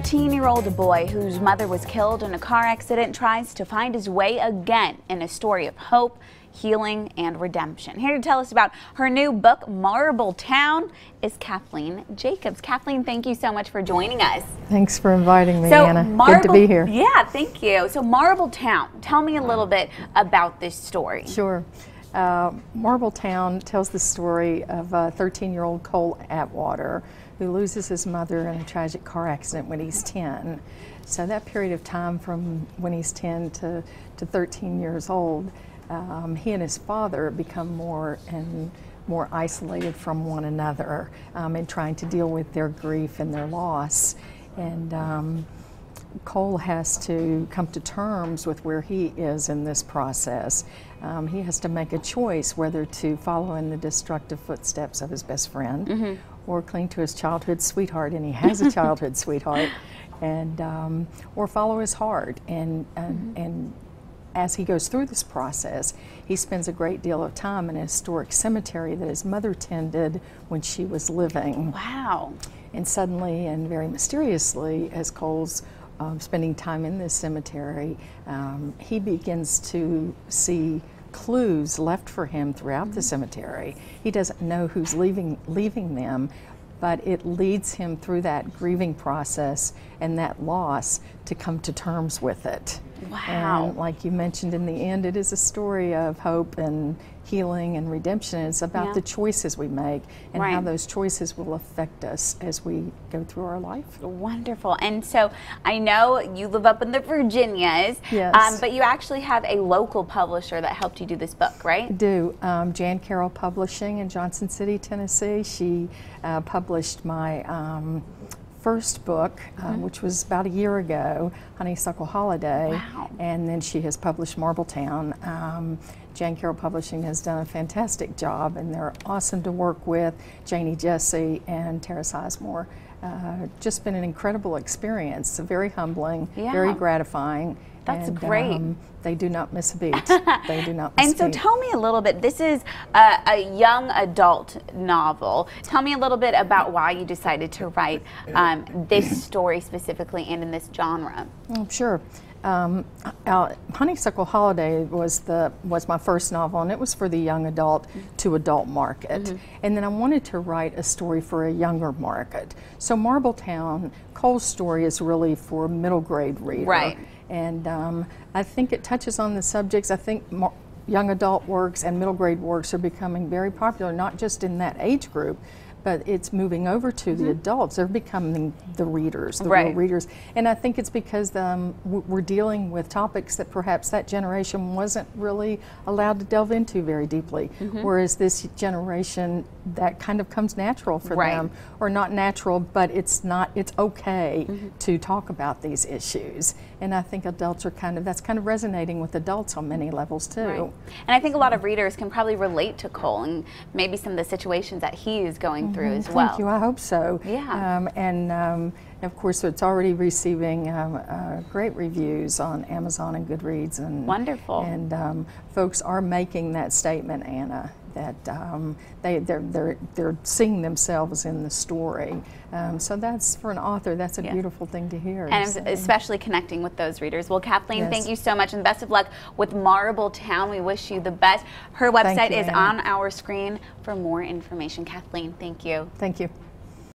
13-year-old boy whose mother was killed in a car accident tries to find his way again in a story of hope, healing, and redemption. Here to tell us about her new book, Marble Town, is Kathleen Jacobs. Kathleen, thank you so much for joining us. Thanks for inviting me, Anna. Good to be here. Yeah, thank you. So Marble Town, tell me a little bit about this story. Sure. Marble Town tells the story of a 13-year-old Cole Atwater who loses his mother in a tragic car accident when he's 10. So that period of time from when he's 10 to 13 years old, he and his father become more and more isolated from one another and trying to deal with their grief and their loss. And Cole has to come to terms with where he is in this process. He has to make a choice whether to follow in the destructive footsteps of his best friend or cling to his childhood sweetheart, and he has a childhood sweetheart, and or follow his heart. And as he goes through this process, he spends a great deal of time in a historic cemetery that his mother tended when she was living. Wow. And suddenly and very mysteriously, as Cole's spending time in this cemetery, he begins to see clues left for him throughout the cemetery. He doesn't know who's leaving them, but it leads him through that grieving process and that loss to come to terms with it. Wow. And like you mentioned in the end, it is a story of hope and healing and redemption. It's about the choices we make and how those choices will affect us as we go through our life. Wonderful. And so I know you live up in the Virginias, but you actually have a local publisher that helped you do this book, right? I do. Jan Carroll Publishing in Johnson City, Tennessee. She published my first book, which was about a year ago, Honeysuckle Holiday. Wow. And then she has published Marble Town. Jan Carroll Publishing has done a fantastic job, and they're awesome to work with. Janie Jesse and Tara Sizemore. Just been an incredible experience. Very humbling, very gratifying. That's great. They do not miss a beat. They do not miss a beat. And so tell me a little bit, this is a young adult novel. Tell me a little bit about why you decided to write this story specifically and in this genre. Oh, sure. Honeysuckle Holiday was my first novel, and it was for the young adult to adult market. And then I wanted to write a story for a younger market. So Marble Town, Cole's story is really for a middle grade reader. Right. And I think it touches on the subjects. I think young adult works and middle grade works are becoming very popular, not just in that age group, but it's moving over to the adults. They're becoming the readers, the real readers. And I think it's because we're dealing with topics that perhaps that generation wasn't really allowed to delve into very deeply. Whereas this generation, that kind of comes natural for them. Or not natural, but it's okay to talk about these issues. And I think adults are that's kind of resonating with adults on many levels too. Right. And I think a lot of readers can probably relate to Cole and maybe some of the situations that he is going through as well. Thank you, I hope so. Yeah. Of course, it's already receiving great reviews on Amazon and Goodreads. And wonderful. And folks are making that statement, Anna, that they're seeing themselves in the story. So that's, for an author, that's a beautiful thing to hear. And especially connecting with those readers. Well, Kathleen, thank you so much, and best of luck with Marble Town. We wish you the best. Her website is on our screen for more information. Kathleen, thank you. Thank you.